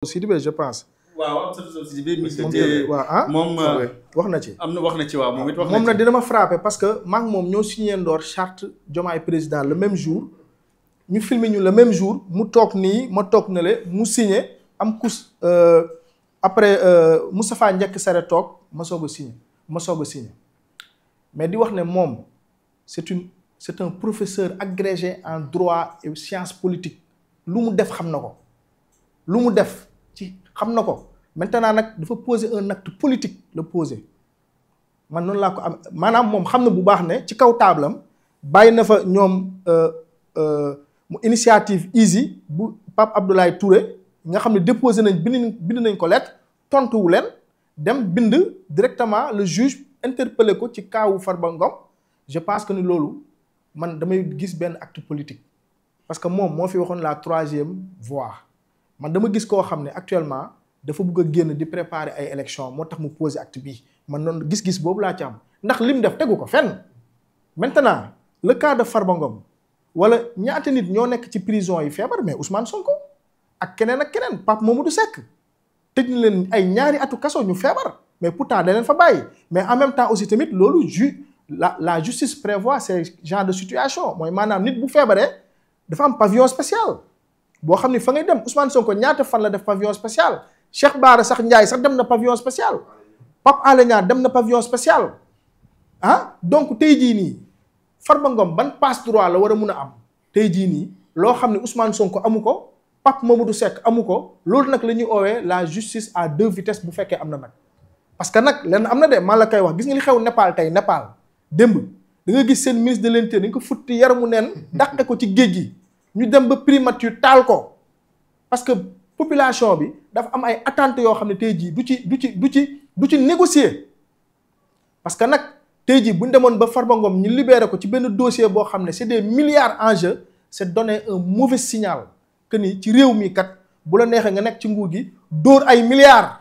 Sidibé je pense. waaw Amsatou Sow Sidibé moom wax na ci. am na wax na ci waaw moom it wax na ci. moom nag dina ma frappé parce que maa ngi moom ñoo signé ndoor charte Diomaye président le même jour ñu filmé ñu le même jour mu toog nii ma toog na le mu signé am kus après Moustapha Njekk Sare toog ma soog a signé mais di wax ne moom c'est un professeur agrégé en droit et sciences politiques lu mu def xam na ko lu mu def ci xam na ko maintenant nag dafa poser un acte politique la poser man noonu laa ko am maanaam moom xam na bu baax ne ci kaw taabalam bàyyi na fa ñoom mu initiative easy bu Pape Abdoulaye Touré nga xam ne déposé nañ bind nañ ko lettre tontuwu leen dem bind directement le juge interpellé ko ci kaawu Farba Ngom je pense que ni loolu man damay gis benn acte politique parce que moom moo fi waxoon la troisième voie man dama gis koo xam ne actuellement dafa bëgg a génn di préparer ay élections moo tax mu poser acte bii man noonu gis-gis boobu laa ci am ndax lim def tegu ko fenn. maintenant le cas de Farba Ngom wala ñaata nit ñoo nekk ci prison yi feebar mais Ousmane Sonko ak keneen Pape Mamadou Seck tëj na leen ay ñaari atu kaso ñu feebar mais pourtant da leen fa bàyyi mais en même temps aussi tamit loolu la justice prévoit ces genre de situation mooy maanaam nit bu feebaree dafa am pavillon spécial. boo xam ni fa ngay dem Ousmane Sonko ñaata fan la def pavillon spécial Cheikh Bara sax Ndiaye sax dem na pavillon spécial Pape Alé Niang dem na pavillon spécial donc tey jii nii Farba Ngom ban passe droit la war a mun a am tey jii nii loo xam ne Ousmane Sonko amu ko Pape Mamadou Seck amu ko loolu nag la ñuy oowee la justice à deux vitesses bu fekkee am na nag. parce que nag lenn am na de maa la koy wax gis nga li xew Népal tey Népal démb da nga gis seen ministre de l'intérieur dañ ko futti yaramu neen dàqe ko ci géej gi. ñu dem ba primature taal ko parce que population bi dafa am ay attentes yoo xam ne tey jii du ci négocier parce que nag tey jii bu ñu demoon ba Farba Ngom ñu libéré ko ci benn dossier boo xam ne c'est des milliards en jeu c'est donner un mauvais signal que ni ci réew mi kat bu la neexee nga nekk ci nguur gi dóor ay milliards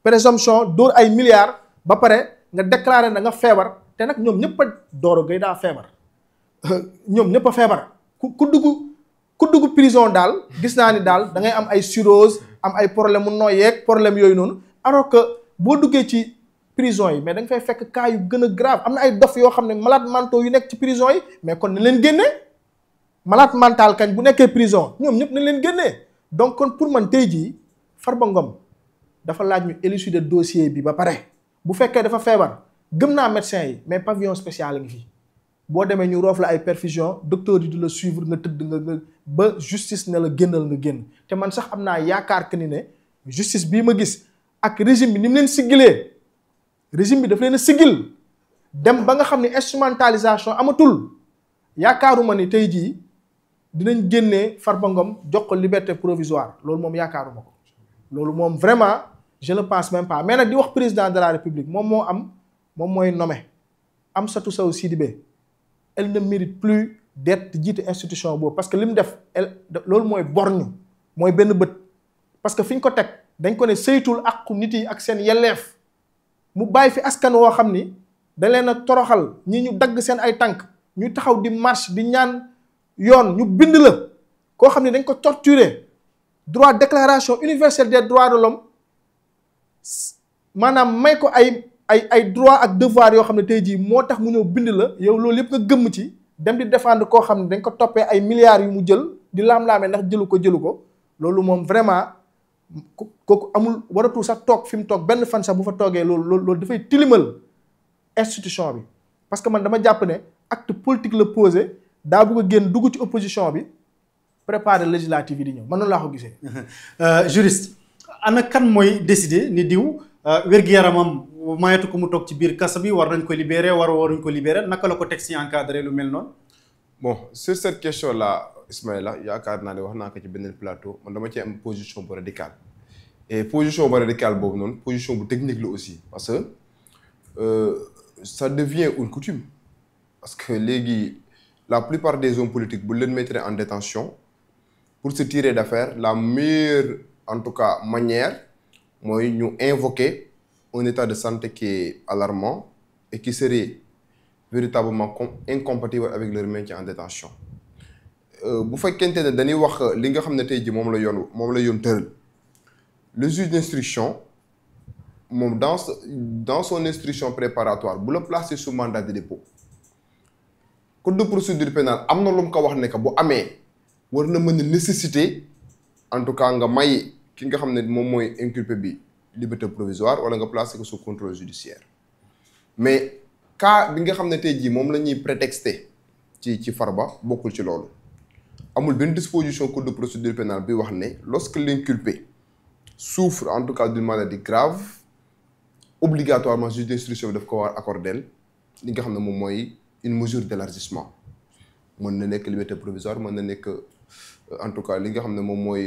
présomption dóor ay milliards ba pare nga déclarer na nga feebar te nag ñoom ñëpp a Doro Gueye daa feebar ñoom ñëpp a feebar ku dugg prison daal gis naa ni daal da ngay am ay cirrhose am ay problème mu nooyeeg problème yooyu noonu alors que boo duggee ci prison yi mais da nga fay fekk cas yu gën a grave am na ay dof yoo xam ne malade mentaux yu nekk ci prison yi mais kon nañ leen génnee malade mental kañ bu nekkee prison ñoom ñëpp nañ leen génnee donc kon pour man tey jii Farba Ngom dafa laaj ñu élucider dossier bi ba pare bu fekkee dafa feebar gëm naa médecin yi mais pavillon spécial a ngi fi. boo demee ñu roof la ay perfusion docteur yi di la suivre nga tëdd nga ba justice ne la génnal nga génn te man sax am naa yaakaar que ni ne justice bii ma gis ak régime bi ni mu leen siggilee régime bi daf leen a siggil dem ba nga xam ne instrumentalisation amatul yaakaaruma ni tey jii dinañ génnee Farba Ngom jox ko liberté provisoire loolu moom yaakaaruma ko loolu moom vraiment je ne pense même pas mais nag di wax président de la république moom mooy nommé Amsatou Sow Sidibé elle ne mérite plus d'être jiite institution boobu parce que li mu def loolu mooy borgne mooy benn bët parce que fi ñu ko teg dañ ko ne saytul ak nit yi ak seen yelleef mu bàyyi fi askan woo xam ni da leen a toroxal ñi ñu dagg seen ay tànk ñu taxaw di marche di ñaan yoon ñu bind la koo xam ne dañ ko torturer droit déclaration universelle des droits de l'homme maanaam may ko ay droit ak devoir yoo xam ne tey jii moo tax mu ñëw bind la yow loolu yëpp nga gëmm ci dem di défendre koo xam ne dañ ko toppee ay milliards yu mu jël di laam-laamee ndax jëlu ko loolu moom vraiment kooku amul waratul sax toog fi mu toog benn fan sax bu fa toogee loolu dafay tilimal institution bi parce que man dama jàpp ne acte politique la posé daa bëgg a génn dugg ci opposition bi préparer législative yi di ñëw man noonu laa ko gisee. juriste ana kan mooy décider ni diw wér-gu-yaramam mayatu ko mu toog ci biir kaso bi war nañ ko libérer waruñ ko libérer naka la ko teg si encadré lu mel noonu. bon sur cette question là Ismaïla yaakaar naa ne wax naa ko ci benn plateau man dama ci am position bu radicale et position bu radicale boobu noonu position bu technique la aussi parce que ça devient une coutume parce que léegi la plupart des hommes politiques bu leen mettre en détention pour se tirer d'affaire la meilleure en tout cas manière mooy ñu invoquer un état de santé qui est alarmant et qui serait véritablement incompatible avec leur maintien en détention bu fekkente ne dañuy wax li nga xam ne tey ji moom la yoon tëral le juge d'instruction moom dans son instruction préparatoire bu la placer sous mandat de dépôt code de procédure pénale am na lu mu ko wax ne que bu amee war na mën a nécessiter en tout cas nga may ki nga xam ne moom mooy inculpé bi liberté provisoire wala nga placer ko sous contrôle judiciaire mais cas bi nga xam ne tey jii moom la ñuy prétexter ci Farba bokkul ci loolu amul benn disposition code de procédure pénale bi wax ne lorsque l'inculpé souffre en tout cas d'une maladie grave obligatoirement juge d'instruction bi daf ko war accorder li nga xam ne moom mooy une mesure d'élargissement mën na nekk liberté provisoire mën na nekk en tout cas li nga xam ne moom mooy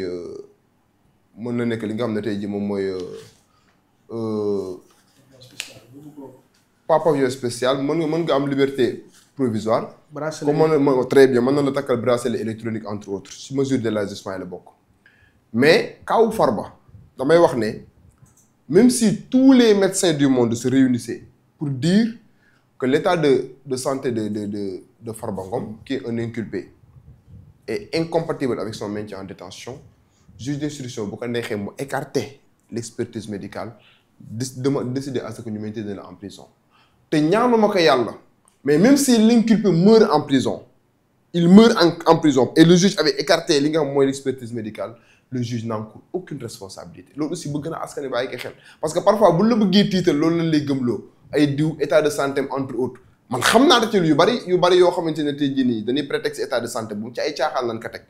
mën na nekk li nga xam ne tey jii moom mooy pas pavillon spécial mën nga am liberté provisoire. bracelet comme très bien mën na la takkal bracelet électronique entre autres si mesure d'élargissement yi la bokk. mais kaw Farba damay wax ne même si tous les médecins du monde se réunissaient pour dire que l'état de santé de Farba Ngom qui est un inculpé est incompatible avec son maintien en détention juge d'instruction bu ko neexee mu écarter l'expertise médicale décider à ce que ñu maintenir la en prison te ñaanuma ko yàlla mais même si l'inculpé meurt en prison il meurt en prison et le juge avait écarté li nga xam mooy l'expertise médicale le juge n'encourt aucune responsabilité loolu aussi bëgg na askan wi bàyyi ko xel parce que parfois bu la bëggee tiital loolu lañ lay gëmloo ay diw état de santé entre autres man xam naa ci yu bari yoo xamante ne tey jii nii dañuy prétexte état de santé bu ci ay caaxaan lañ ko teg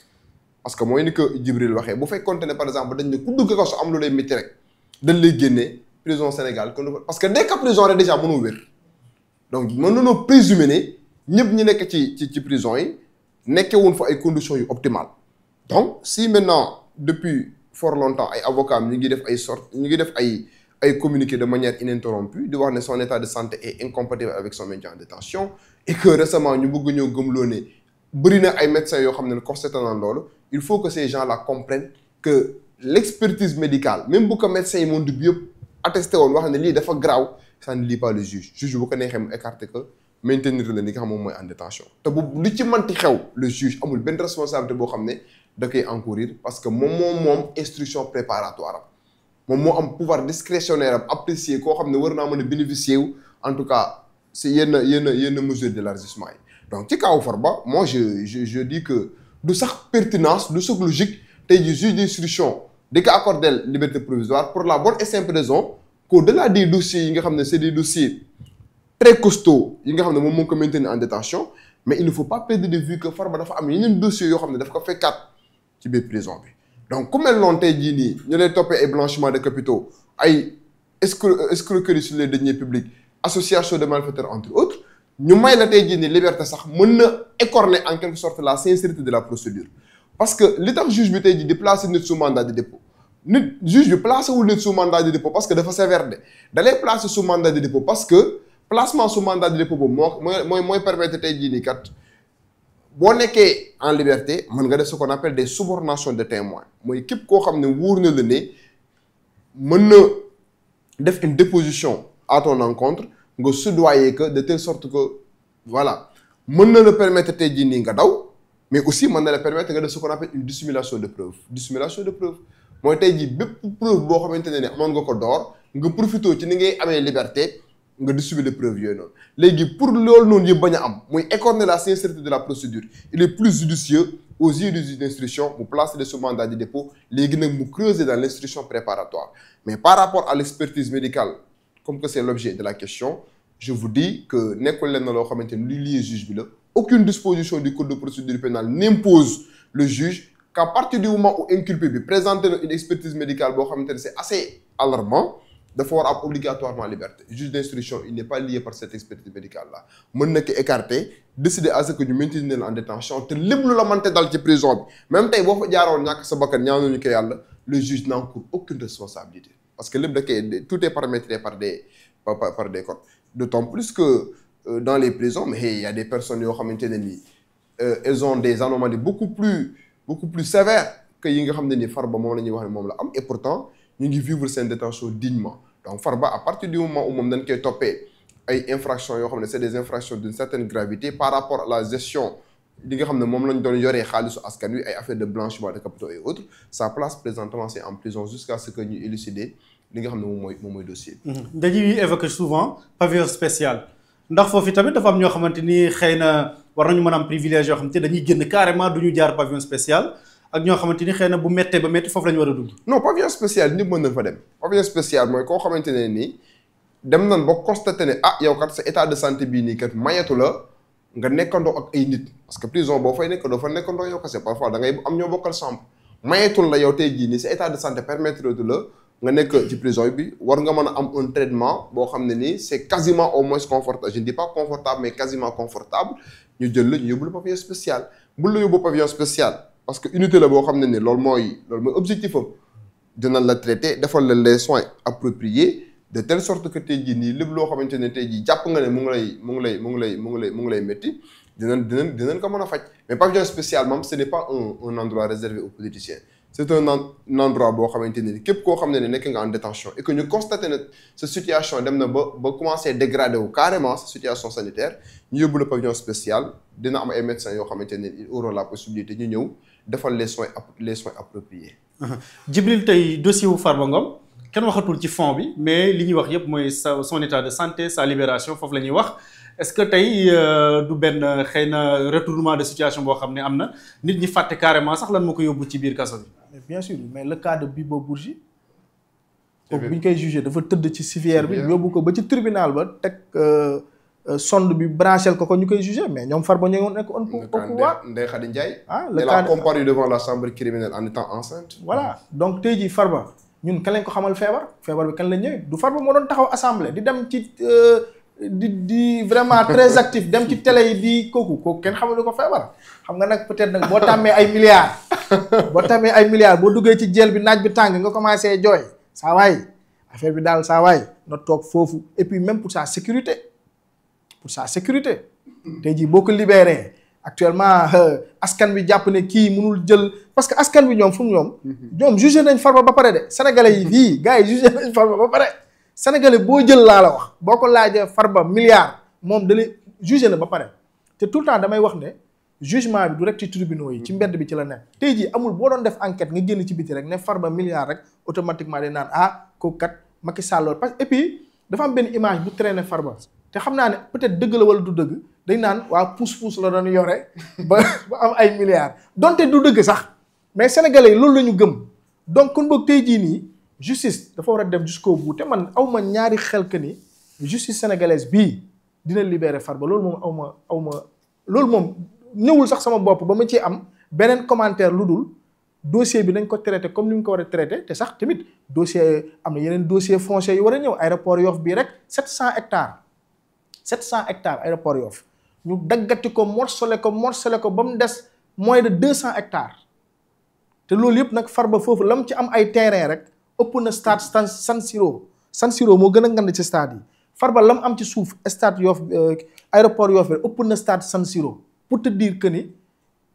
parce que mooy ni ko Djibril waxee bu fekkoonte ne par exemple dañ ne ku dugg kaso am lu lay métti rek dañ lay génnee prison Sénégal parce que dès que prison rek déjà mënoo wér donc mën nañoo présumer ne ñëpp ñi nekk ci prison yi nekkee woon fa ay conditions yu optimales donc si maintenant depuis fort longtemps ay avocats ñu ngi def ay communiqué de manière ininterrompue di wax ne son état de santé est incompatible avec son maintien en détention et que récemment ñu bëgg ñoo gëmloo ne bëri na ay médecins yoo xam ne constaté nañ loolu il faut que ces gens là comprennent que l'expertise médicale même bu ko médecins yi monde bi yëpp attesté woon wax ne lii dafa graaw ça ne lie pas le juge bu ko neexee mu écarter que maintenir la li nga xam moom mooy en détention te bu lu ci manti xew le juge amul benn responsabilité boo xam ne da koy encourir parce que moom instruction préparatoire am moom moo am pouvoir discrétionnaire am apprécier koo xam ne war naa mën a bénéficier wu en tout cas si yenn mesures d'élargissement yi donc ci kaw Farba moi je dis que du sax pertinence du sax logique tey jii juge d'instruction di ko accorder liberté provisoire pour la bonne et simple raison qu'au-delà des dossiers yi nga xam ne c'est des dossiers très costauds yi nga xam ne moom moo ko maintenir en détention mais il ne faut pas perdre de vue que Farba dafa am yeneen dossiers yoo xam ne daf ko fekkaat ci biir prison bi donc ku mel noonu tey jii nii ñu lay toppee ay blanchiment de capitaux ay escroquerie sur les deniers publics association de malfaiteurs entre autres ñu may la tey jii nii liberté sax mën na écorner en quelque sorte la sincérité de la procédure parce que li tax juge bi tey jii di placer nit sous mandat de dépôt nit juge bi placé wul nit sous mandat de dépôt parce que dafa sévère de dalay placer sous mandat de dépôt parce que placement sous mandat de dépôt boobu mooy permettre tey jii nii kat boo nekkee en liberté mën nga def ce qu'on appelle des subornations de témoins mooy képp koo xam ne wóor na la ne mën na def une déposition à ton encontre nga soudoyer que de telle sorte que voilà mën na la permettre tey jii nii nga daw mais aussi mën na la permettre nga def ce qu'on appelle une dissimulation de preuve mooy tey jii bépp preuve boo xamante ne amoon nga ko door nga profité ci ni ngay amee liberté nga distribuer les preuves yooyu noonu léegi pour loolu noonu yëpp bañ a am muy écorner la sincérité de la procédure il est plus judicieux aux yeux du juge d'instruction mu placer le sous mandat de dépôt léegi nag mu creuser dans l'instruction préparatoire mais par rapport à l'expertise médicale comme que c'est l'objet de la question je vous dis que nekkul leen na loo xamante ne luy lié juge bi la aucune disposition du code de procédure pénale n'impose le juge qu'à partir du moment où inculpé bi présenter une expertise médicale boo xamante ne c'est assez alarmant dafa war am obligatoirement liberté juge d'instruction il n'est pas lié par cette expertise médicale là mën na ko écarter décider à ce que ñu maintenir en détention te lépp lu la mënte dal ci prison bi même tey boo fa jaaroon ñàkk sa bakkan ñaanuñu ko yàlla le juge n'encourt aucune responsabilité parce que lépp da koy tout est paramétré par des codes d'autant plus que dans les prisons mais il y a des personnes yoo xamante ne nii elles ont des anomalies beaucoup plus sévères que yi nga xam ne ni Farba moom la ñuy wax ne moom la am et pourtant ñu ngi vivre seen détention dignement donc Farba à partir du moment où moom dañ koy toppee ay infractions yoo xam ne c'est des infractions d'une certaine gravité par rapport à la gestion li nga xam ne moom lañ doon yoree xaalisu askan wi ay affaire de blanchiment de capitaux et autres sa place présentement c'est en prison jusqu'à ce que ñu élucider li nga xam ne moom mooy dossier bi. dañuy évoquer souvent pavillon spécial ndax foofu tamit dafa am ñoo xamante ni xëy na war nañu mën a am privilège yoo xamante dañuy génn carrément du ñu jaar pavillon spécial ak ñoo xamante ni xëy na bu méttee ba métti foofu la ñu war a dugg. non pavillon spécial ñëpp mën nañ fa dem pavillon spécial mooy koo xamante ne nii dem nañ ba constaté ne yow kat sa état de santé bii nii kat mayetu la nga nekkandoo ak ay nit parce que prison boo fay nekk doo fa nekkandoo yow kese parfois da ngay am ñoo bokkal chambre mayetul la yow tey jii nii sa état de santé permettre du la nga nekk ci prison bi war nga mën a am un traitement boo xam ne nii c'est quasiment au moins confortable je ne dis pas confortable mais quasiment confortable ñu jël la ñu yóbbu la pavillon spécial bu la yóbbu pavillon spécial parce que unité la boo xam ne ni loolu mooy objectif am dinañ la traiter defal la les soins appropriés de telle sorte que tey jii nii lépp loo xamante ne tey jii jàpp nga ne mu ngi lay métti dinañ ko mën a faj mais pavillon spécial moom ce n'est pas un endroit réservé aux politiciens c'est un endroit boo xamante ne képp koo xam ne nekk nga en détention et que ñu constaté ne sa situation dem na ba commencer dégrader wu carrément sa situation sanitaire ñu yóbbu le pavillon spécial dina am ay médecins yoo xamante ne ils auront la possibilité ñu ñëw defal les soins appropriés. Djibril tey dossier wu Farba Ngom kenn waxatul ci fond bi mais li ñuy wax yëpp mooy son état de santé sa libération foofu la ñuy wax est-ce que tey du benn xëy na retournement de situation boo xam ne am na nit ñi fàtte carrément sax lan moo ko yóbbu ci biir kaso bi. bien sûr mais le cas de Bibo Bourgi kooku bi ñu koy jugé dafa tëdd ci civière bi yóbbu ko ba ci tribunal ba teg sonde bi branché ko ñu koy jugé mais ñoom Farba ñoo nekk au pouvoir. Ndeye Khady Ndiaye. le cas comparu devant la chambre criminelle en étant enceinte. voilà donc tey jii Farba ñun kan lañ ko xamal feebar bi kan la ñëwee du Farba moo doon taxaw assemblée di dem ci di vraiment très actif dem ci télé yi di kooku kenn xamalu ko feebar xam nga nag peut-être nag boo tàmmee ay milliards boo duggee ci jël bi naaj bi tàng nga commencé jooy saa waay affaire bi daal saa waay na toog foofu et puis même pour sa sécurité tey jii boo ko libéré actuellement askan bi jàpp ne kii mënul jël parce que askan bi ñoom fu mu ñoom jugé nañ Farba ba pare de sénégalais yi fii gars yi jugé nañ Farba ba pare sénégalais boo jël laa la wax boo ko laajee Farba milliard moom da lay jugé na ba pare te tout le temps damay wax ne jugement bi du rek ci tribunaux yi ci mbedd bi ci la nekk tey jii amul boo doon def enquête nga génn ci biti rek ne Farba milliard rek automatiquement day naan kooku kat Macky Sall parce que et puis dafa am benn image bu traîner Farba te xam naa ne peut-être dëgg la wala du dëgg dañ naan pousse la doon yore ba am ay milliards donte du dëgg sax mais sénégalais yi loolu la ñu gëm donc kon boog tey jii nii justice dafa war a dem jusqu'au bout te man awma ñaari xel que ni justice sénégalaise bii dina libérer Farba loolu moom awma loolu moom ñëwul sax sama bopp ba ma ci am beneen commentaire lu dul dossier bi nañ ko traité comme ni ñu ko war a traité te sax tamit dossier am na yeneen dossier foncier yu war a ñëw aéroport Yoff bii rek 700 hectares aéroport Yoff ñu daggati ko morcelé ko ba mu des moins de 200 hectares te loolu yëpp nag Farba foofu la mu ci am ay terrain rek ëpp na stade San Siro moo gën a ngand ci stade yi Farba la mu am ci suuf stade Yoff aéroport Yoff bi ëpp na stade San Siro pour te dire que ni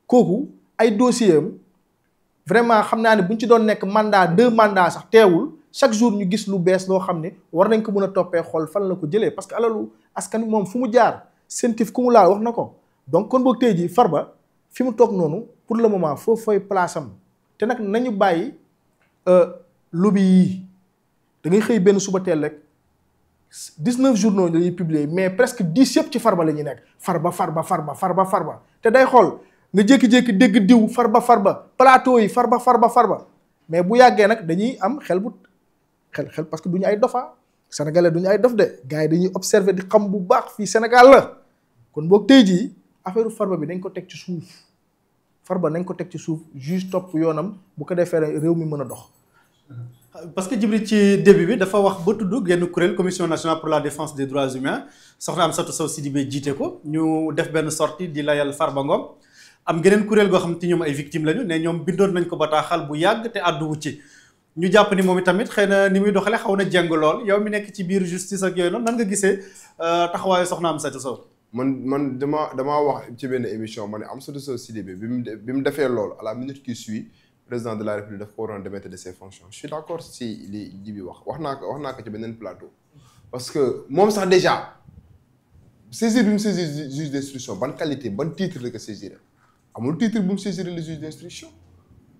kooku ay dossier am vraiment xam naa ne bu ñu ci doon nekk mandat 2 mandats sax teewul chaque jour ñu gis lu bees loo xam ne war nañ ko mën a toppee xool fan la ko jëlee parce que alalu askan wi moom fu mu jaar sentif ku mu laal wax na ko donc kon boog tey jii Farba fi mu toog noonu pour le moment foofu fay place am te nag nañu bàyyi lobby yii da ngay xëy benn suba teel rek 19 journaux dañuy publier mais presque 10 yëpp ci Farba la ñuy nekk Farba te day xool nga jékki-jékki dégg diw Farba plateau yi Farba mais bu yàggee nag dañuy am xel parce que duñu ay dofa sénégalais duñu ay dof de gars yi dañuy observer di xam bu baax fii Sénégal la kon boog tey jii affaire Farba bi dañ ko teg ci suuf juge topp yoonam bu ko defee réew mi mën a dox. parce que Djibril ci début bi dafa wax ba tudd genn kuréel commission nationale pour la défense des droits humains soxna Amsatou Sow Sidibé jiite ko ñu def benn sortie di layal Farba Ngom am geneen kuréel goo xam te ñoom ay victimes lañu ne ñoom bindoon nañ ko bataaxal bu yàgg te àdduwu ci ñu jàpp ni moom itamit xëy na ni muy doxale xaw na jeng lool yow mi nekk ci biir justice ak yooyu noonu nan nga gisee taxawaayu soxna Amsatou Sow. man damaa wax ci benn émission ma ne Amsatou Sow Sidibé bi mu defee loolu à la minute qui suit président de la République daf ko waroon démettre de ses fonctions je suis d'accord si li Djibi wax naa ko ci beneen plateau parce que moom sax déjà saisir bi mu saisir juge d'instruction ban qualité ban titre la ko saisir amul titre bu mu saisir le juge d'instruction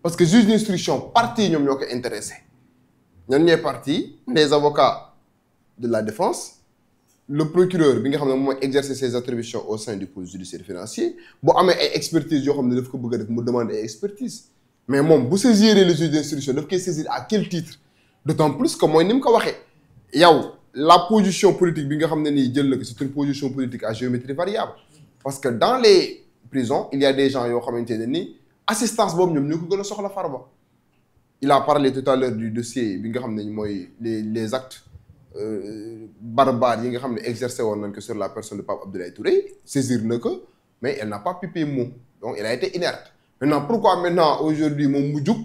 parce que juge d'instruction partie ñoom ñoo ko intéressé ñan ñooy partie les avocats de la défense le procureur bi nga xam ne mooy exercer ses attributions au sein du pôle judiciaire financier bu amee ay expertise yoo xam ne daf ko bëgg a def mu demande ay expertise mais moom bu saisir le juge d'instruction daf koy saisir à quel titre d'autant plus que mooy ni mu ko waxee yow la position politique bi nga xam ne nii jël na ko c'est une position politique à géométrie variable parce que dans les prisons il y a des gens yoo xamante ne ni assistance boobu ñoom ñoo ko gën a soxla Farba il a parlé tout à l'heure du dossier bi nga xam ne mooy les actes barbares yi nga xam ne exercé woon nañ ko sur la personne de Pape Abdoulaye Touré saisir na ko mais elle n'a pas pipé mot donc elle a été inerte maintenant pourquoi maintenant aujourd'hui moom mu jug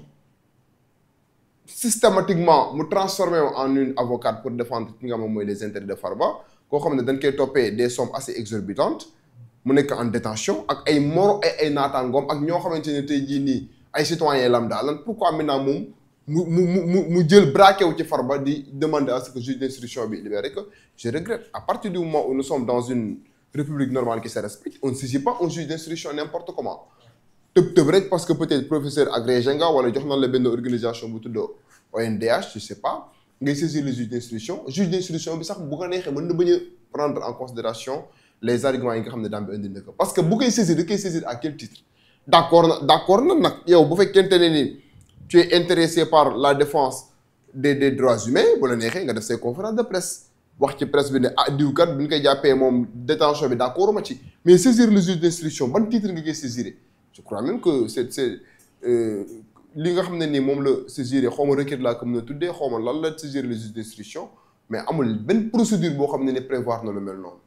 systématiquement mu transformé en une avocate pour défendre ki nga xam ne mooy les intérêts de Farba koo xam ne dañ koy toppee des sommes assez exorbitantes mu nekk en détention ak ay moro ay naataangoom ak ñoo xamante ne tey jii nii ay citoyens lambda lan pourquoi maintenant moom mu jël braqué wu ci Farba di demander à ce que juge d'instruction bi libéré que je regrette à partir du moment où nous sommes dans une république normale qui se respecte on ne saisit pas un juge d'instruction n'importe comment tëb rek parce que peut-être professeur agrégé nga wala jox na la benn organisation bu tudd ONDH je sais pas ngay saisir le juge d'instruction bi sax bu ko neexee mën na bañ a prendre en considération les arguments yi nga xam ne daan bi indi na ko parce que bu koy saisir da koy saisir à quel titre d'accord na nag yow bu fekkente ne ni tu es intéressé par la défense des droits humains bu la neexee nga def say conférence de presse wax ci presse bi ne diwkat bi ñu koy jàppee moom détention bi d'accord ma ci mais saisir le juge d'instruction ban titre nga koy saisir je crois même que c'est li nga xam ne nii moom la saisir xaw ma requête laa ko mën a tuddee xaw ma lan la saisir le juge d'instruction mais amul benn procédure boo xam ne prévoir na lu mel noonu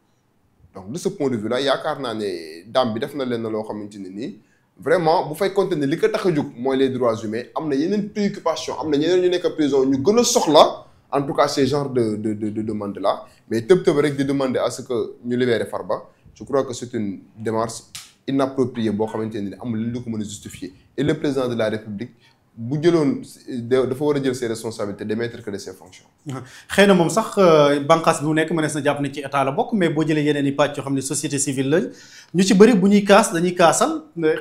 donc de ce point de vue là yaakaar naa ne daam bi def na leen loo xamante ne nii vraiment bu fekkoonte ne li ko tax a jóg mooy les droits humains am na yeneen préoccupation am na ñeneen ñu nekk prison ñu gën a soxla en tout cas ces genres de demande là mais tëb rek di demander à ce que ñu libérer Farba je crois que c'est une démarche inappropriée boo xamante ne amul li ko mën a justifier et le président de la République bu jëloon dafa war a jël ses responsabilités démettre que de ses fonctions. xëy na moom sax bànqaas bi mu nekk mënees na jàpp ne ci état la bokk mais boo jëlee yeneen i pàcc yoo xam ne société civile lañ ñu ci bëri bu ñuy kaas dañuy kaasal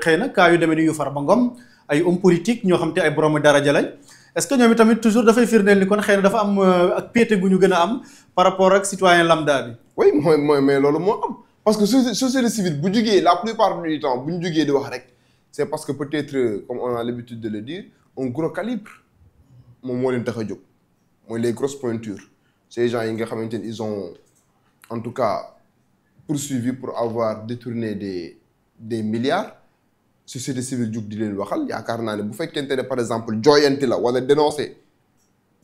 xëy na cas yu demee ni yu Farba Ngom ay hommes politiques ñoo xam te ay borom daraja lañ est-ce que ñoom itamit toujours dafay firndeel ni kon xëy na dafa am ak péete gu ñu gën a am par rapport ak citoyen lambda bi. oui mooy mais loolu moo am parce que société civile bu jugee la plupart du temps bu ñu jugee di wax rek c'est parce que peut-être comme on a l'habitude de le dire un gros calibre moom moo leen tax a jóg mooy les grosses pointures ces gens yi nga xamante ni ils ont en tout cas poursuivi pour avoir détourné des milliards société civile jug di leen waxal yaakaar naa ne bu fekkente ne par exemple jooyanti la wala dénoncer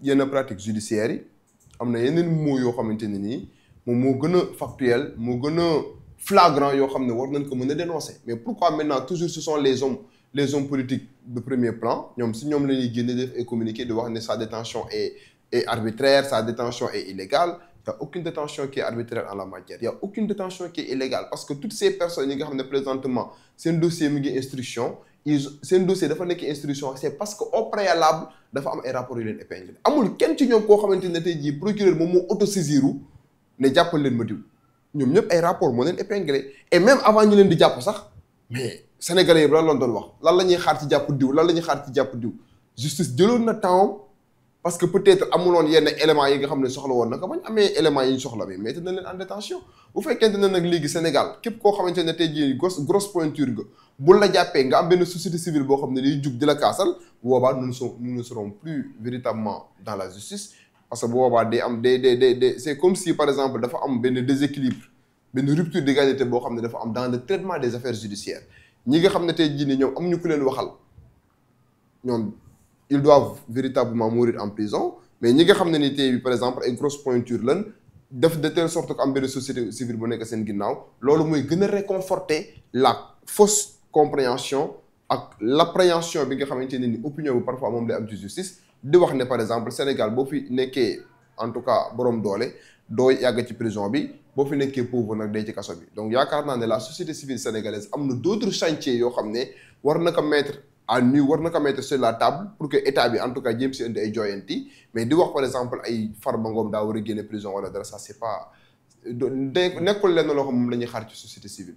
yenn pratiques judiciaires yi am na yeneen mots yoo xamante ne nii moom moo gën a factuel moo gën a flagrant yoo xam ne war nañ ko mën a dénoncer mais pourquoi maintenant toujours ce sont les hommes politiques de premier plan ñoom si ñoom la ñuy génne def et communiquer di wax ne sa détention est arbitraire sa détention est illégale il y a aucune détention qui est arbitraire en la matière il y a aucune détention qui est illégale parce que toutes ces personnes yi nga xam ne présentement seen dossier mi ngi instruction seen dossier dafa nekk instruction c'est parce que au préalable dafa am ay rapports yu leen épinglé amul kenn ci ñoom koo xamante ne tey jii procureur moom moo autosaisiru ne jàppal leen ma diw ñoom ñëpp ay rapports moo leen épinglé et même avant ñu leen di jàpp sax mais sénégalais yëpp lan la doon wax lan la ñuy xaar ci jàpp diw lan la ñuy xaar ci jàpp diw justice jëloon na temps parce que peut-être amuloon yenn éléments yi nga xam ne soxla woon na ko bañ amee éléments yi ñu soxla bi mais na leen en détention bu fekkente ne nag léegi Sénégal képp koo xamante ne tey jii grosse pointure nga bu la jàppee nga am benn société civile boo xam ne day jug di la kaasal boobaa nous ne serons plus véritablement dans la justice parce que boobaa day am day c'est comme si par exemple dafa am benn déséquilibre benn rupture d'égalité boo xam ne dafa am dans le traitement des affaires judiciaires ñi nga xam ne tey jii nii ñoom amuñu ku leen waxal ñoom ils doivent véritablement mourir en prison mais ñi nga xam ne ni tey par exemple ay grosses pointures lan def de telle sorte que am benn société civile bu nekk seen ginnaaw loolu mooy gën a réconforter la fausse compréhension ak l'appréhension bi nga xamante ne ni opinion bi parfois moom lay am ci justice di wax ne par exemple Sénégal boo fi nekkee en tout cas borom doole doo yàgg ci prison bi boo fi nekkee pauvre nag day ci kaso bi donc yaakaar naa ne la société civile sénégalaise am na d'autres chantiers yoo xam ne war na ko mettre à nu war na ko mettre sur la table pour que état bi en tout cas jéem si indi ay jooyanti mais di wax par exemple ay Farba Ngom daa war a génne prison wala dara ça c'est pas nekkul lenn loo xam moom la ñuy xaar ci société civile